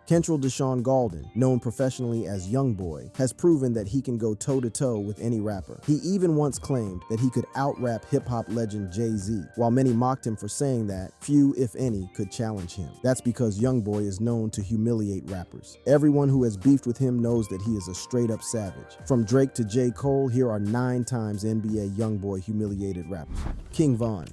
Kentrell Deshaun Gaulden, known professionally as Youngboy, has proven that he can go toe-to-toe with any rapper. He even once claimed that he could out-rap hip-hop legend Jay-Z. While many mocked him for saying that, few, if any, could challenge him. That's because Youngboy is known to humiliate rappers. Everyone who has beefed with him knows that he is a straight-up savage. From Drake to J. Cole, here are 9 times NBA Youngboy humiliated rappers. King Von.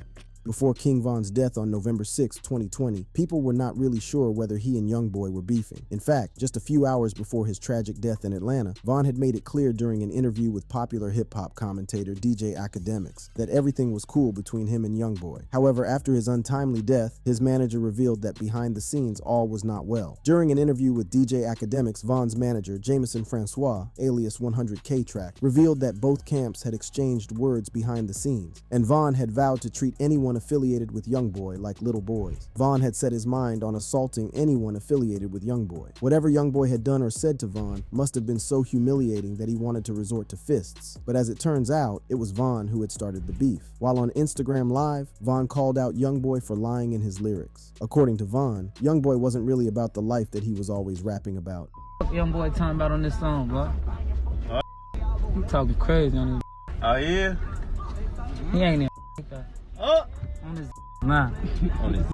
Before King Von's death on November 6, 2020, people were not really sure whether he and Youngboy were beefing. In fact, just a few hours before his tragic death in Atlanta, Von had made it clear during an interview with popular hip-hop commentator DJ Academics that everything was cool between him and Youngboy. However, after his untimely death, his manager revealed that behind the scenes all was not well. During an interview with DJ Academics, Von's manager, Jameson Francois, alias 100K Track, revealed that both camps had exchanged words behind the scenes, and Von had vowed to treat anyone affiliated with Youngboy like little boys. Von had set his mind on assaulting anyone affiliated with Youngboy. Whatever Youngboy had done or said to Von must have been so humiliating that he wanted to resort to fists. But as it turns out, it was Von who had started the beef. While on Instagram Live, Von called out Youngboy for lying in his lyrics. According to Von, Youngboy wasn't really about the life that he was always rapping about. Youngboy talking about on this song, bro. You talking crazy on this. Oh yeah? He ain't there. Oh! On this nah. On this.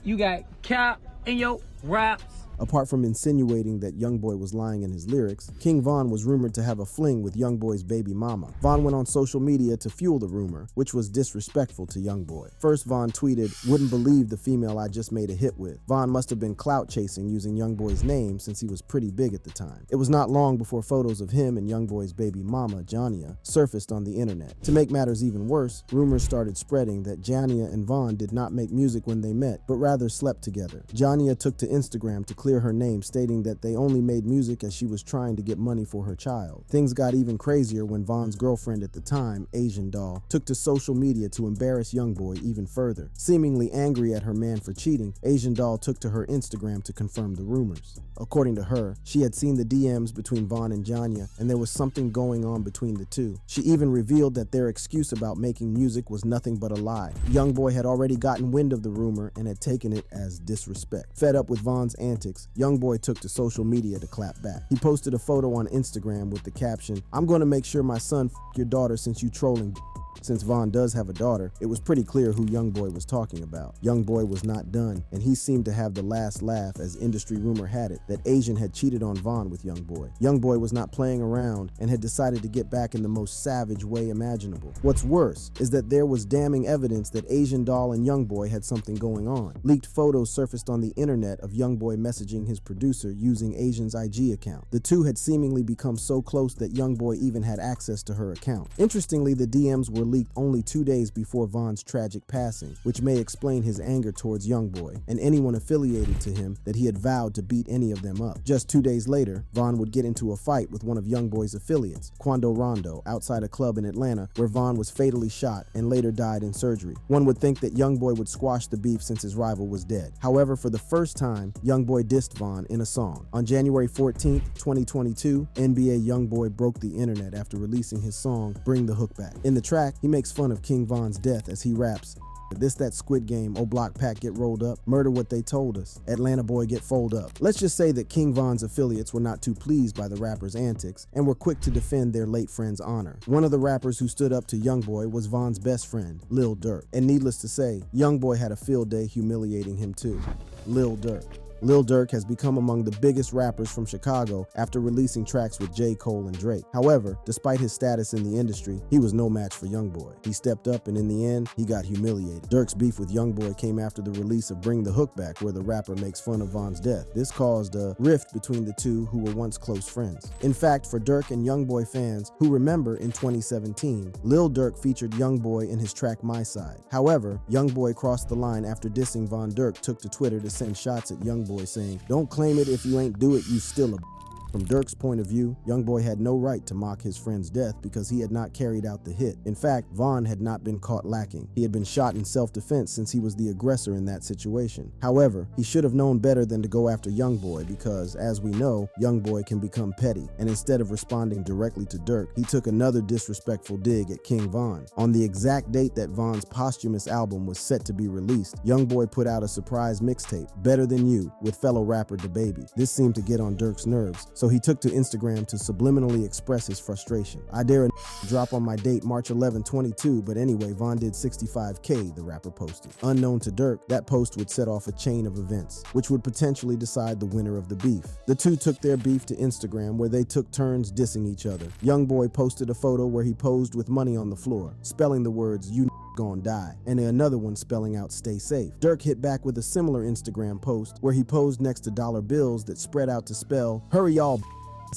You got cap in your raps. Apart from insinuating that Youngboy was lying in his lyrics, King Von was rumored to have a fling with Youngboy's baby mama. Von went on social media to fuel the rumor, which was disrespectful to Youngboy. First, Von tweeted, "Wouldn't believe the female I just made a hit with." Von must have been clout chasing using Youngboy's name since he was pretty big at the time. It was not long before photos of him and Youngboy's baby mama, Jania, surfaced on the internet. To make matters even worse, rumors started spreading that Jania and Von did not make music when they met, but rather slept together. Jania took to Instagram to clear her name, stating that they only made music as she was trying to get money for her child. Things got even crazier when Von's girlfriend at the time, Asian Doll, took to social media to embarrass Youngboy even further. Seemingly angry at her man for cheating, Asian Doll took to her Instagram to confirm the rumors. According to her, she had seen the DMs between Von and Jania, and there was something going on between the two. She even revealed that their excuse about making music was nothing but a lie. Youngboy had already gotten wind of the rumor and had taken it as disrespect. Fed up with Von's antics, Youngboy took to social media to clap back. He posted a photo on Instagram with the caption, "I'm gonna make sure my son f your daughter since you trolling." Since Von does have a daughter, it was pretty clear who Youngboy was talking about. Youngboy was not done, and he seemed to have the last laugh, as industry rumor had it that Asian had cheated on Von with Youngboy. Youngboy was not playing around and had decided to get back in the most savage way imaginable. What's worse is that there was damning evidence that Asian Doll and Youngboy had something going on. Leaked photos surfaced on the internet of Youngboy messaging his producer using Asian's IG account. The two had seemingly become so close that Youngboy even had access to her account. Interestingly, the DMs were leaked only 2 days before Von's tragic passing, which may explain his anger towards Youngboy and anyone affiliated to him that he had vowed to beat any of them up. Just 2 days later, Von would get into a fight with one of Youngboy's affiliates, Quando Rondo, outside a club in Atlanta where Von was fatally shot and later died in surgery. One would think that Youngboy would squash the beef since his rival was dead. However, for the first time, Youngboy dissed Von in a song. On January 14th, 2022, NBA Youngboy broke the internet after releasing his song, Bring the Hook Back. In the track, he makes fun of King Von's death as he raps, "This that Squid Game, oh block pack get rolled up, murder what they told us, Atlanta boy get fold up." Let's just say that King Von's affiliates were not too pleased by the rapper's antics and were quick to defend their late friend's honor. One of the rappers who stood up to Youngboy was Von's best friend, Lil Durk. And needless to say, Youngboy had a field day humiliating him too. Lil Durk. Lil Durk has become among the biggest rappers from Chicago after releasing tracks with J. Cole and Drake. However, despite his status in the industry, he was no match for Youngboy. He stepped up and in the end, he got humiliated. Durk's beef with Youngboy came after the release of Bring the Hook Back, where the rapper makes fun of Von's death. This caused a rift between the two who were once close friends. In fact, for Durk and Youngboy fans who remember in 2017, Lil Durk featured Youngboy in his track My Side. However, Youngboy crossed the line after dissing Von. Durk took to Twitter to send shots at Youngboy saying, "Don't claim it if you ain't do it, you still a From Dirk's point of view, Youngboy had no right to mock his friend's death because he had not carried out the hit. In fact, Vaughn had not been caught lacking. He had been shot in self-defense since he was the aggressor in that situation. However, he should have known better than to go after Youngboy because, as we know, Youngboy can become petty, and instead of responding directly to Dirk, he took another disrespectful dig at King Von. On the exact date that Von's posthumous album was set to be released, Youngboy put out a surprise mixtape, Better Than You, with fellow rapper DaBaby. This seemed to get on Dirk's nerves, so he took to Instagram to subliminally express his frustration. "I dare a drop on my date March 11, 22, but anyway, Von did 65K, the rapper posted. Unknown to Dirk, that post would set off a chain of events, which would potentially decide the winner of the beef. The two took their beef to Instagram, where they took turns dissing each other. Youngboy posted a photo where he posed with money on the floor, spelling the words, "You gonna die," and another one spelling out "stay safe." Dirk hit back with a similar Instagram post where he posed next to dollar bills that spread out to spell, "Hurry y'all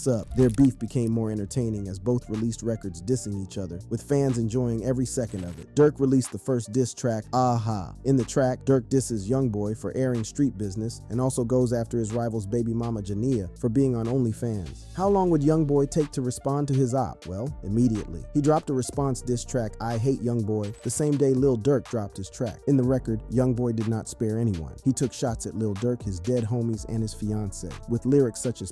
up." Their beef became more entertaining as both released records dissing each other, with fans enjoying every second of it. Dirk released the first diss track, Aha. In the track, Dirk disses Youngboy for airing street business and also goes after his rival's baby mama Jania for being on OnlyFans. How long would Youngboy take to respond to his op? Well, immediately. He dropped a response diss track, I Hate Youngboy, the same day Lil Durk dropped his track. In the record, Youngboy did not spare anyone. He took shots at Lil Durk, his dead homies, and his fiancée, with lyrics such as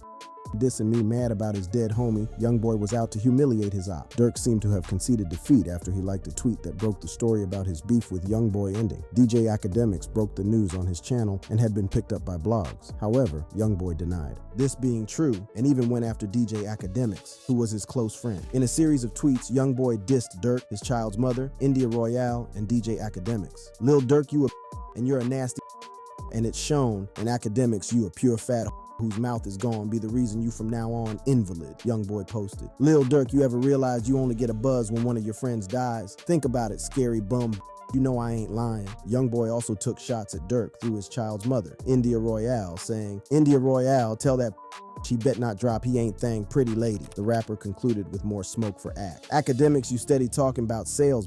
dissing me mad about his dead homie. Youngboy was out to humiliate his op. Dirk seemed to have conceded defeat after he liked a tweet that broke the story about his beef with Youngboy ending. DJ Academics broke the news on his channel and had been picked up by blogs. However, Youngboy denied this being true and even went after DJ Academics, who was his close friend. In a series of tweets, Youngboy dissed Dirk, his child's mother, India Royale, and DJ Academics. Lil Durk, you a and you're a nasty and it's shown. In Academics, you a pure fat whose mouth is gone, be the reason you from now on invalid, Youngboy posted. Lil Durk, you ever realize you only get a buzz when one of your friends dies? Think about it, scary bum. You know I ain't lying. Youngboy also took shots at Dirk through his child's mother, India Royale, saying, India Royale, tell that she bet not drop he ain't thang pretty lady. The rapper concluded with more smoke for Act. Academics, you steady talking about sales.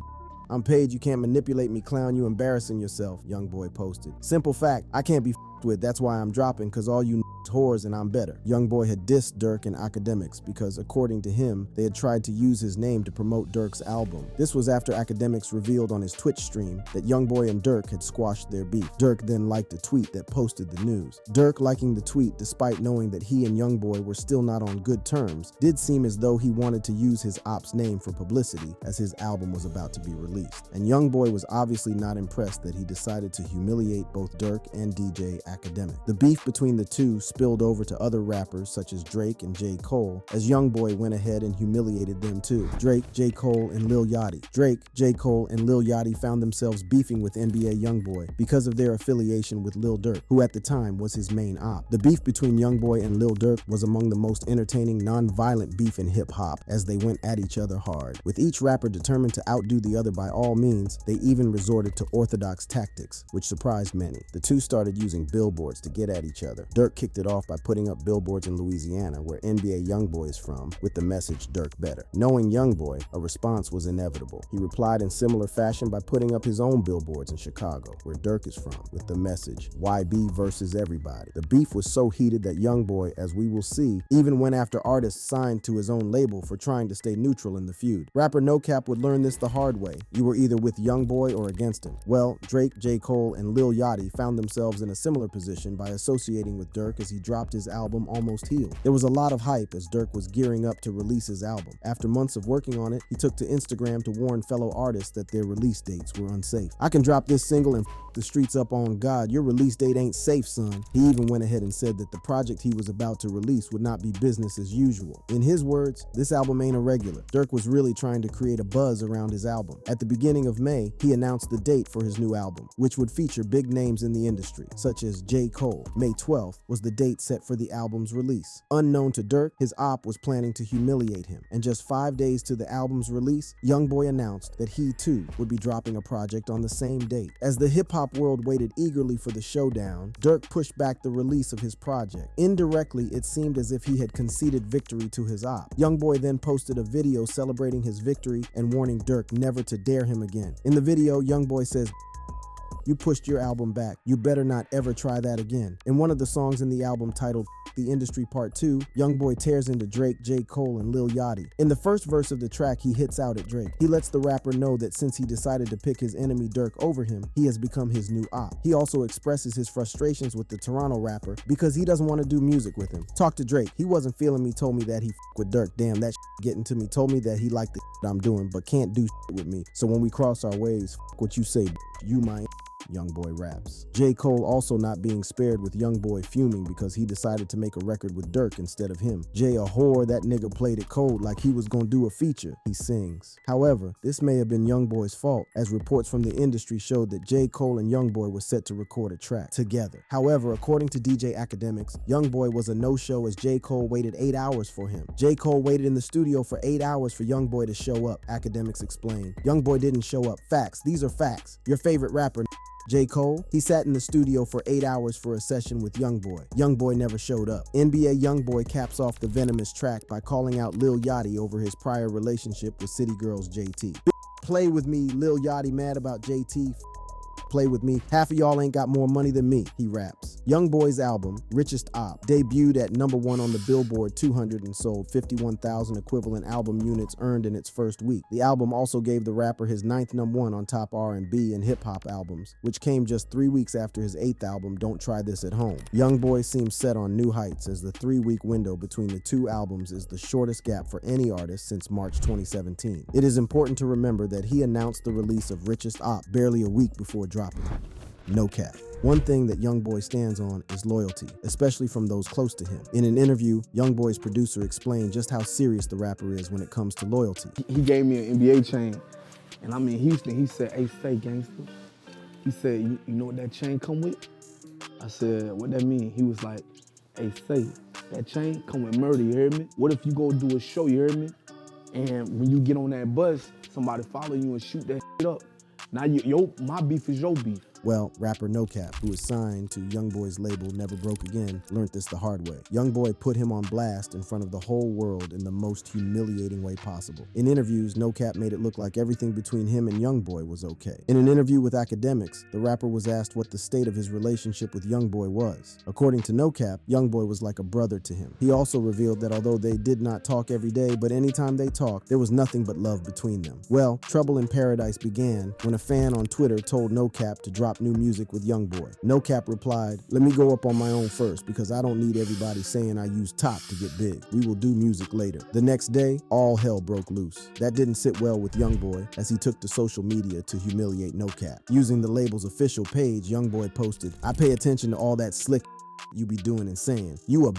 I'm paid, you can't manipulate me, clown, you embarrassing yourself, Youngboy posted. Simple fact, I can't be with, that's why I'm dropping, cause all you whores and I'm better. Youngboy had dissed Dirk and Academics because, according to him, they had tried to use his name to promote Dirk's album. This was after Academics revealed on his Twitch stream that Youngboy and Dirk had squashed their beef. Dirk then liked a tweet that posted the news. Dirk liking the tweet, despite knowing that he and Youngboy were still not on good terms, did seem as though he wanted to use his op's name for publicity as his album was about to be released. And Youngboy was obviously not impressed that he decided to humiliate both Dirk and DJ Academic. The beef between the two spilled over to other rappers such as Drake and J. Cole, as Youngboy went ahead and humiliated them too. Drake, J. Cole, and Lil Yachty. Drake, J. Cole, and Lil Yachty found themselves beefing with NBA Youngboy because of their affiliation with Lil Durk, who at the time was his main op. The beef between Youngboy and Lil Durk was among the most entertaining, non-violent beef in hip-hop, as they went at each other hard. With each rapper determined to outdo the other by all means, they even resorted to orthodox tactics, which surprised many. The two started using billboards to get at each other. Dirk kicked it off by putting up billboards in Louisiana, where NBA Youngboy is from, with the message Dirk better. Knowing Youngboy, a response was inevitable. He replied in similar fashion by putting up his own billboards in Chicago, where Dirk is from, with the message YB versus everybody. The beef was so heated that Youngboy, as we will see, even went after artists signed to his own label for trying to stay neutral in the feud. Rapper No Cap would learn this the hard way. You were either with Youngboy or against him. Well, Drake, J. Cole, and Lil Yachty found themselves in a similar position by associating with Dirk as he dropped his album Almost Healed. There was a lot of hype as Dirk was gearing up to release his album. After months of working on it, he took to Instagram to warn fellow artists that their release dates were unsafe. I can drop this single and the streets up on God. Your release date ain't safe, son. He even went ahead and said that the project he was about to release would not be business as usual. In his words, this album ain't a regular. Dirk was really trying to create a buzz around his album. At the beginning of May, he announced the date for his new album, which would feature big names in the industry, such as J. Cole. May 12th was the date set for the album's release. Unknown to Dirk, his op was planning to humiliate him, and just 5 days to the album's release, Youngboy announced that he too would be dropping a project on the same date. As the hip-hop world waited eagerly for the showdown, Dirk pushed back the release of his project. Indirectly, it seemed as if he had conceded victory to his op. Youngboy then posted a video celebrating his victory and warning Dirk never to dare him again. In the video, Youngboy says, "You pushed your album back. You better not ever try that again." In one of the songs in the album titled the Industry Part 2, Youngboy tears into Drake, J. Cole, and Lil Yachty. In the first verse of the track, he hits out at Drake. He lets the rapper know that since he decided to pick his enemy Dirk over him, he has become his new op. He also expresses his frustrations with the Toronto rapper because he doesn't want to do music with him. Talk to Drake. He wasn't feeling me, told me that he with Dirk. Damn, that getting to me. Told me that he liked the I'm doing, but can't do with me. So when we cross our ways, what you say, you my Youngboy raps. J. Cole also not being spared, with Youngboy fuming because he decided to make a record with Dirk instead of him. Jay a whore, that nigga played it cold like he was gonna do a feature, he sings. However, this may have been Youngboy's fault, as reports from the industry showed that J. Cole and Youngboy were set to record a track together. However, according to DJ Academics, Youngboy was a no-show as J. Cole waited 8 hours for him. J. Cole waited in the studio for 8 hours for Youngboy to show up, Academics explained. Youngboy didn't show up. Facts. These are facts. Your favorite rapper, J. Cole, he sat in the studio for 8 hours for a session with Youngboy. Youngboy never showed up. NBA Youngboy caps off the venomous track by calling out Lil Yachty over his prior relationship with City Girls JT. Play with me, Lil Yachty mad about JT. Play with me. Half of y'all ain't got more money than me, he raps. Youngboy's album, Richest Op, debuted at #1 on the Billboard 200 and sold 51,000 equivalent album units earned in its first week. The album also gave the rapper his 9th #1 on top R&B and hip-hop albums, which came just 3 weeks after his 8th album, Don't Try This at Home. Youngboy seems set on new heights, as the 3-week window between the two albums is the shortest gap for any artist since March 2017. It is important to remember that he announced the release of Richest Op barely a week before dropping. No cap. One thing that Youngboy stands on is loyalty, especially from those close to him. In an interview, Youngboy's producer explained just how serious the rapper is when it comes to loyalty. He gave me an NBA chain, and I'm in Houston. He said, "Hey, say gangster." He said, you know what that chain come with?" I said, "What that mean?" He was like, "Hey, say, that chain come with murder, you hear me? What if you go do a show, you hear me? And when you get on that bus, somebody follow you and shoot that shit up. Now my beef is your beef." Well, rapper No Cap, who is signed to Youngboy's label Never Broke Again, learned this the hard way. Youngboy put him on blast in front of the whole world in the most humiliating way possible. In interviews, No Cap made it look like everything between him and Youngboy was okay. In an interview with Academics, the rapper was asked what the state of his relationship with Youngboy was. According to No Cap, Youngboy was like a brother to him. He also revealed that although they did not talk every day, but anytime they talked, there was nothing but love between them. Well, trouble in paradise began when a fan on Twitter told No Cap to drop new music with Youngboy. No Cap replied, "Let me go up on my own first because I don't need everybody saying I use top to get big. We will do music later." The next day, all hell broke loose. That didn't sit well with Youngboy, as he took to social media to humiliate No Cap. Using the label's official page, Youngboy posted, "I pay attention to all that slick you be doing and saying. You a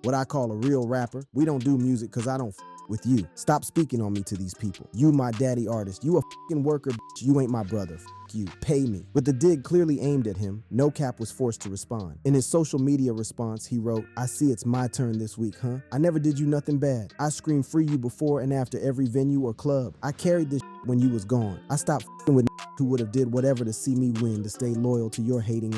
what I call a real rapper. We don't do music cause I don't with you. Stop speaking on me to these people. You my daddy artist. You a fucking worker, bitch. You ain't my brother. You. Pay me." With the dig clearly aimed at him, No Cap was forced to respond. In his social media response, he wrote, "I see it's my turn this week, huh? I never did you nothing bad. I screamed free you before and after every venue or club. I carried this when you was gone. I stopped with who would have did whatever to see me win, to stay loyal to your hating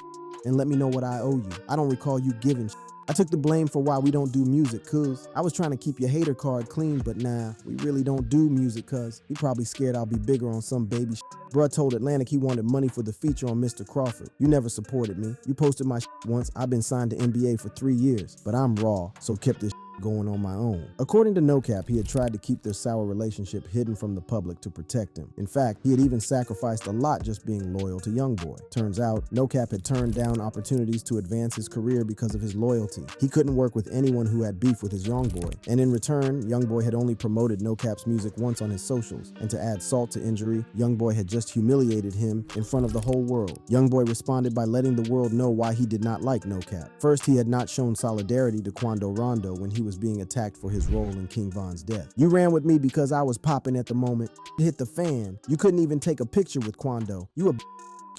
and let me know what I owe you. I don't recall you giving I took the blame for why we don't do music, cuz I was trying to keep your hater card clean, but nah, we really don't do music, cuz he probably scared I'll be bigger on some baby Bruh told Atlantic he wanted money for the feature on Mr. Crawford. You never supported me. You posted my once. I've been signed to NBA for 3 years, but I'm raw, so kept this going on my own." According to No Cap, he had tried to keep their sour relationship hidden from the public to protect him. In fact, he had even sacrificed a lot just being loyal to Youngboy. Turns out, No Cap had turned down opportunities to advance his career because of his loyalty. He couldn't work with anyone who had beef with his Youngboy, and in return, Youngboy had only promoted No Cap's music once on his socials, and to add salt to injury, Youngboy had just humiliated him in front of the whole world. Youngboy responded by letting the world know why he did not like No Cap. First, he had not shown solidarity to Quando Rondo when he was being attacked for his role in King Von's death. "You ran with me because I was popping at the moment. It hit the fan. You couldn't even take a picture with Quando. You a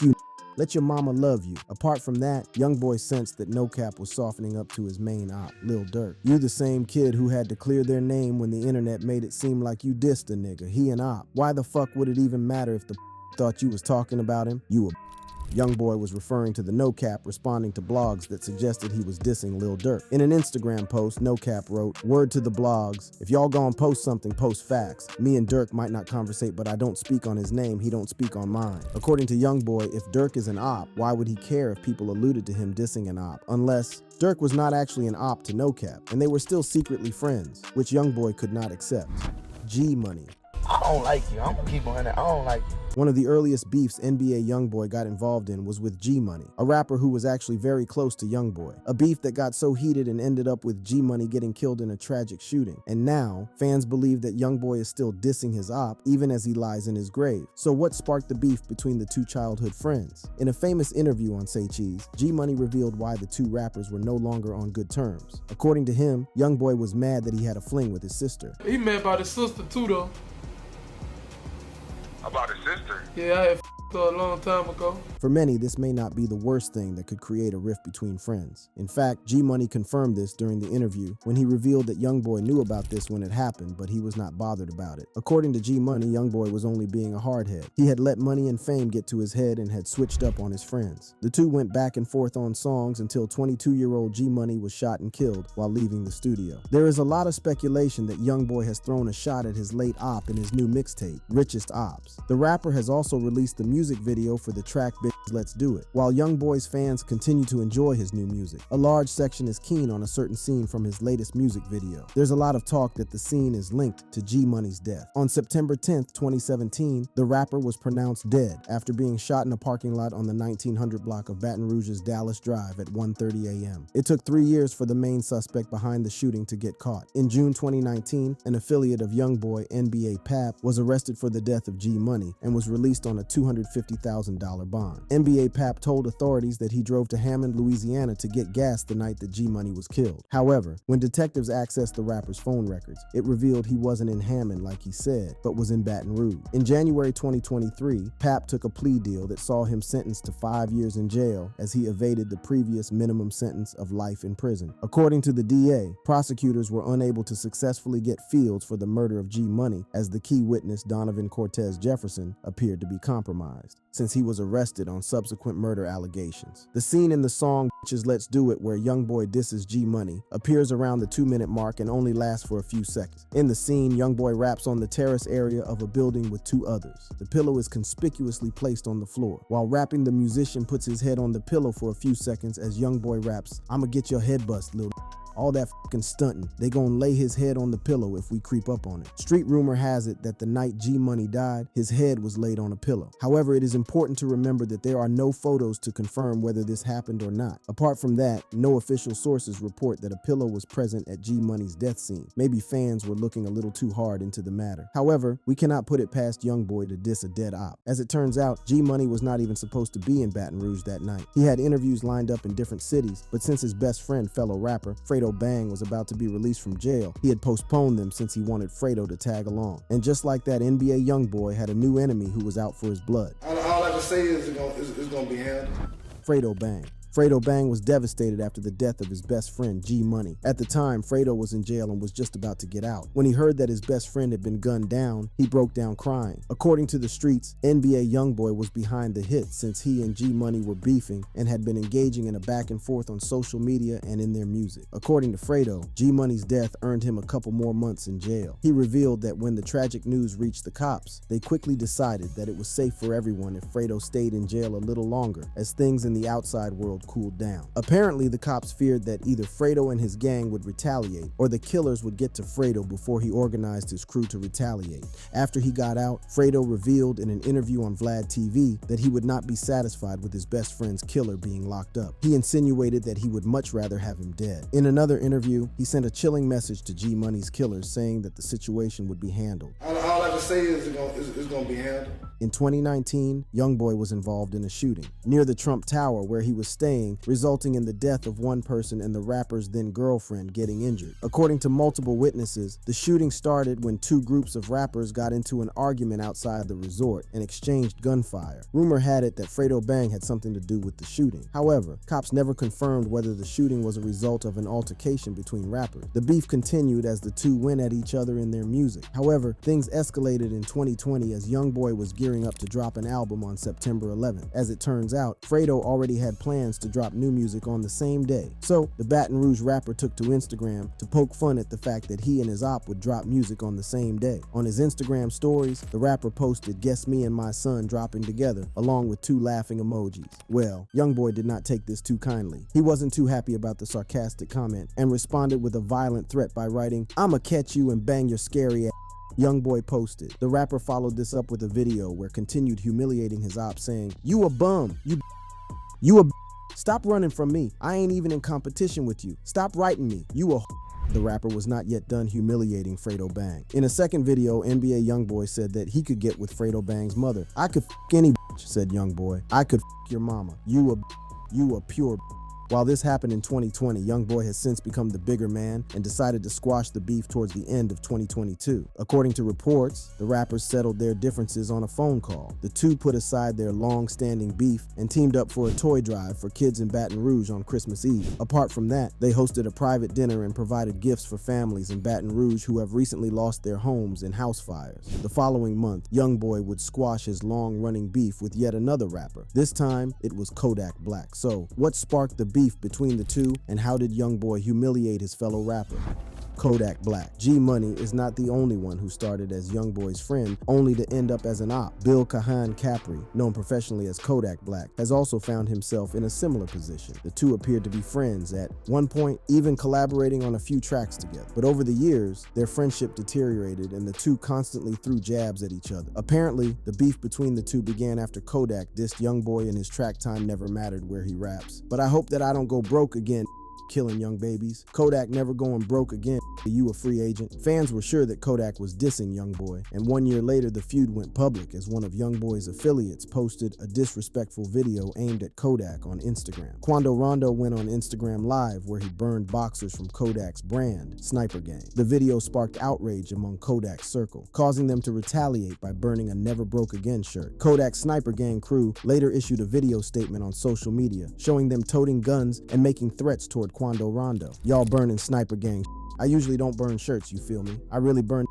you. Let your mama love you." Apart from that, Youngboy sensed that No Cap was softening up to his main op, Lil Durk. "You the same kid who had to clear their name when the internet made it seem like you dissed a nigga. He an op. Why the fuck would it even matter if the thought you was talking about him, you a Youngboy was referring to the No Cap responding to blogs that suggested he was dissing Lil Durk. In an Instagram post, No Cap wrote, "Word to the blogs, if y'all gon' post something, post facts. Me and Durk might not conversate, but I don't speak on his name, he don't speak on mine." According to Youngboy, if Durk is an op, why would he care if people alluded to him dissing an op? Unless Durk was not actually an op to No Cap, and they were still secretly friends, which Youngboy could not accept. G Money. I don't like you. I'm gonna keep on that. I don't like you. One of the earliest beefs NBA Youngboy got involved in was with G Money, a rapper who was actually very close to Youngboy. A beef that got so heated and ended up with G Money getting killed in a tragic shooting. And now, fans believe that Youngboy is still dissing his op, even as he lies in his grave. So what sparked the beef between the two childhood friends? In a famous interview on Say Cheese, G Money revealed why the two rappers were no longer on good terms. According to him, Youngboy was mad that he had a fling with his sister. He mad about his sister too, though. About his sister? Yeah, I had her a long time ago. For many, this may not be the worst thing that could create a rift between friends. In fact, G Money confirmed this during the interview when he revealed that Youngboy knew about this when it happened, but he was not bothered about it. According to G Money, Youngboy was only being a hardhead. He had let money and fame get to his head and had switched up on his friends. The two went back and forth on songs until 22-year-old G Money was shot and killed while leaving the studio. There is a lot of speculation that Youngboy has thrown a shot at his late op in his new mixtape, Richest Ops. The rapper has also released the music video for the track Bitches Let's Do It. While Youngboy's fans continue to enjoy his new music, a large section is keen on a certain scene from his latest music video. There's a lot of talk that the scene is linked to G Money's death. On September 10th, 2017, the rapper was pronounced dead after being shot in a parking lot on the 1900 block of Baton Rouge's Dallas Drive at 1:30 a.m. It took 3 years for the main suspect behind the shooting to get caught. In June 2019, an affiliate of Youngboy, NBA Pap, was arrested for the death of G Money and was released on a $250,000 bond. NBA Pap told authorities that he drove to Hammond, Louisiana to get gas the night that G Money was killed. However, when detectives accessed the rapper's phone records, it revealed he wasn't in Hammond like he said, but was in Baton Rouge. In January 2023, Pap took a plea deal that saw him sentenced to 5 years in jail as he evaded the previous minimum sentence of life in prison. According to the DA, prosecutors were unable to successfully get Fields for the murder of G Money as the key witness Donovan Cortez Jefferson appeared to be compromised, since he was arrested on subsequent murder allegations. The scene in the song Bitches Let's Do It, where Youngboy disses G Money, appears around the 2-minute mark and only lasts for a few seconds. In the scene, Youngboy raps on the terrace area of a building with two others. The pillow is conspicuously placed on the floor. While rapping, the musician puts his head on the pillow for a few seconds as Youngboy raps, "I'ma get your head bust, lil'." All that fucking stunting. They gon' lay his head on the pillow if we creep up on it. Street rumor has it that the night G Money died, his head was laid on a pillow. However, it is important to remember that there are no photos to confirm whether this happened or not. Apart from that, no official sources report that a pillow was present at G Money's death scene. Maybe fans were looking a little too hard into the matter. However, we cannot put it past Youngboy to diss a dead op. As it turns out, G Money was not even supposed to be in Baton Rouge that night. He had interviews lined up in different cities, but since his best friend, fellow rapper, Fredo Bang, was about to be released from jail, he had postponed them since he wanted Fredo to tag along. And just like that, NBA Youngboy had a new enemy who was out for his blood. All I can say is it's gonna be handled. Fredo Bang. Fredo Bang was devastated after the death of his best friend, G Money. At the time, Fredo was in jail and was just about to get out. When he heard that his best friend had been gunned down, he broke down crying. According to the streets, NBA Youngboy was behind the hit since he and G Money were beefing and had been engaging in a back and forth on social media and in their music. According to Fredo, G Money's death earned him a couple more months in jail. He revealed that when the tragic news reached the cops, they quickly decided that it was safe for everyone if Fredo stayed in jail a little longer, as things in the outside world cooled down. Apparently, the cops feared that either Fredo and his gang would retaliate, or the killers would get to Fredo before he organized his crew to retaliate. After he got out, Fredo revealed in an interview on Vlad TV that he would not be satisfied with his best friend's killer being locked up. He insinuated that he would much rather have him dead. In another interview, he sent a chilling message to G Money's killers saying that the situation would be handled. All I can say is it's gonna be handled. In 2019, Youngboy was involved in a shooting near the Trump Tower where he was staying, resulting in the death of one person and the rapper's then girlfriend getting injured. According to multiple witnesses, the shooting started when two groups of rappers got into an argument outside the resort and exchanged gunfire. Rumor had it that Fredo Bang had something to do with the shooting. However, cops never confirmed whether the shooting was a result of an altercation between rappers. The beef continued as the two went at each other in their music. However, things escalated escalated in 2020 as Youngboy was gearing up to drop an album on September 11th. As it turns out, Fredo already had plans to drop new music on the same day. So, the Baton Rouge rapper took to Instagram to poke fun at the fact that he and his op would drop music on the same day. On his Instagram stories, the rapper posted, "Guess me and my son dropping together," along with 2 laughing emojis. Well, Youngboy did not take this too kindly. He wasn't too happy about the sarcastic comment and responded with a violent threat by writing, "I'ma catch you and bang your scary ass." Youngboy posted. The rapper followed this up with a video where continued humiliating his op, saying, "You a bum, you a stop running from me. I ain't even in competition with you. Stop writing me. You a." The rapper was not yet done humiliating Fredo Bang. In a second video, NBA Youngboy said that he could get with Fredo Bang's mother. "I could any said Youngboy. "I could your mama. You a pure." While this happened in 2020, Youngboy has since become the bigger man and decided to squash the beef towards the end of 2022. According to reports, the rappers settled their differences on a phone call. The two put aside their long-standing beef and teamed up for a toy drive for kids in Baton Rouge on Christmas Eve. Apart from that, they hosted a private dinner and provided gifts for families in Baton Rouge who have recently lost their homes in house fires. The following month, Youngboy would squash his long-running beef with yet another rapper. This time, it was Kodak Black. So, what sparked the beef between the two, and how did Youngboy humiliate his fellow rapper? Kodak Black. G Money is not the only one who started as Youngboy's friend, only to end up as an op. Bill Kahan Capri, known professionally as Kodak Black, has also found himself in a similar position. The two appeared to be friends at one point, even collaborating on a few tracks together. But over the years, their friendship deteriorated and the two constantly threw jabs at each other. Apparently, the beef between the two began after Kodak dissed Youngboy in his track Time Never Mattered where he raps. "But I hope that I don't go broke again, killing young babies. Kodak never going broke again. You a free agent." Fans were sure that Kodak was dissing Youngboy, and 1 year later the feud went public as one of Youngboy's affiliates posted a disrespectful video aimed at Kodak on Instagram. Quando Rondo went on Instagram Live where he burned boxers from Kodak's brand, Sniper Gang. The video sparked outrage among Kodak's circle, causing them to retaliate by burning a Never Broke Again shirt. Kodak's Sniper Gang crew later issued a video statement on social media, showing them toting guns and making threats toward Quando Rondo. "Y'all burning Sniper Gang. I usually don't burn shirts, you feel me? I really burn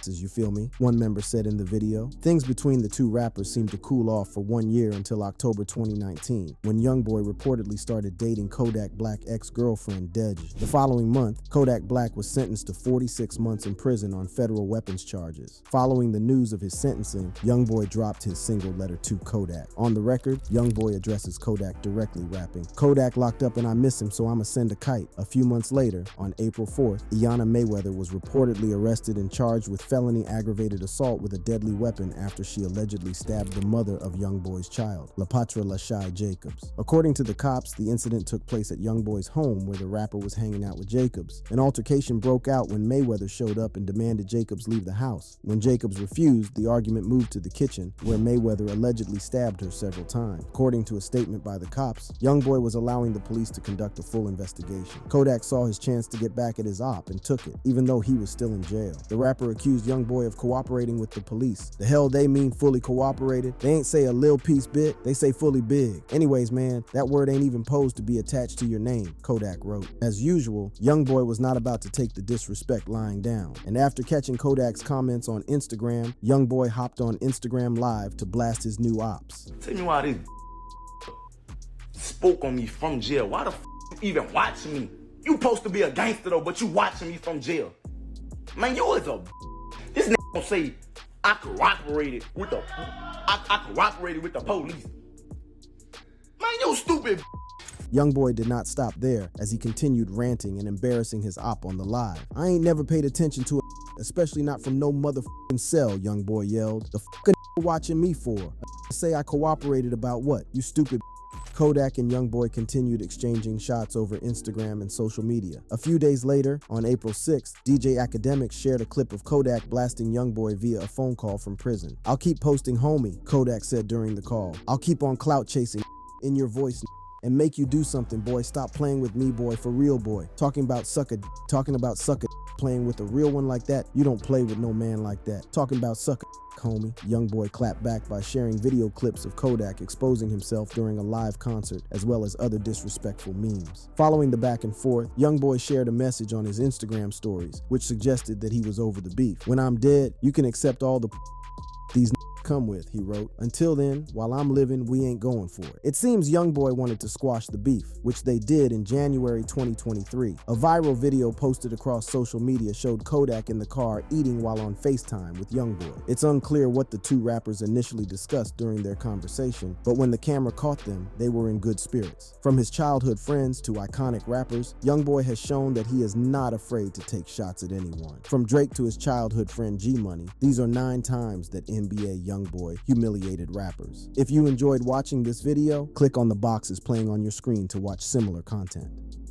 you feel me?" one member said in the video. Things between the two rappers seemed to cool off for 1 year until October 2019, when Youngboy reportedly started dating Kodak Black ex-girlfriend Dej. The following month, Kodak Black was sentenced to 46 months in prison on federal weapons charges. Following the news of his sentencing, Youngboy dropped his single letter to Kodak. On the record, Youngboy addresses Kodak directly, rapping, "Kodak locked up and I miss him, so I'ma send a kite." A few months later, on April 4th, Iyanna Mayweather was reportedly arrested and charged with felony aggravated assault with a deadly weapon after she allegedly stabbed the mother of Youngboy's child, LaPatra Lashai Jacobs. According to the cops, the incident took place at Youngboy's home where the rapper was hanging out with Jacobs. An altercation broke out when Mayweather showed up and demanded Jacobs leave the house. When Jacobs refused, the argument moved to the kitchen, where Mayweather allegedly stabbed her several times. According to a statement by the cops, Youngboy was allowing the police to conduct a full investigation. Kodak saw his chance to get back at his op and took it, even though he was still in jail. The rapper accused Youngboy of cooperating with the police. The hell they mean fully cooperated? They ain't say a lil piece bit, they say fully big. Anyways, man, that word ain't even posed to be attached to your name, Kodak wrote. As usual, Youngboy was not about to take the disrespect lying down. And after catching Kodak's comments on Instagram, Youngboy hopped on Instagram Live to blast his new ops. Tell me why this spoke on me from jail. Why the you even watching me? You supposed to be a gangster though, but you watching me from jail. Man, you is a this nigga gonna say I cooperated with the police. Man, you stupid. Youngboy did not stop there as he continued ranting and embarrassing his op on the live. "I ain't never paid attention to it, especially not from no motherfucking cell," Youngboy yelled. "The fucking watching me for? Say I cooperated about what, you stupid." Kodak and Youngboy continued exchanging shots over Instagram and social media. A few days later, on April 6th, DJ Academic shared a clip of Kodak blasting Youngboy via a phone call from prison. "I'll keep posting, homie," Kodak said during the call. "I'll keep on clout chasing in your voice." and make you do something, boy. Stop playing with me, boy, for real, boy. Talking about suck a playing with a real one like that. You don't play with no man like that. Talking about suck a homie. Youngboy clapped back by sharing video clips of Kodak exposing himself during a live concert, as well as other disrespectful memes. Following the back and forth, Youngboy shared a message on his Instagram stories, which suggested that he was over the beef. When I'm dead, you can accept all the these come with, he wrote. Until then, while I'm living, we ain't going for it. It seems Youngboy wanted to squash the beef, which they did in January 2023. A viral video posted across social media showed Kodak in the car eating while on FaceTime with Youngboy. It's unclear what the two rappers initially discussed during their conversation, but when the camera caught them, they were in good spirits. From his childhood friends to iconic rappers, Youngboy has shown that he is not afraid to take shots at anyone. From Drake to his childhood friend G-Money, these are 9 times that NBA Youngboy humiliated rappers. If you enjoyed watching this video, click on the boxes playing on your screen to watch similar content.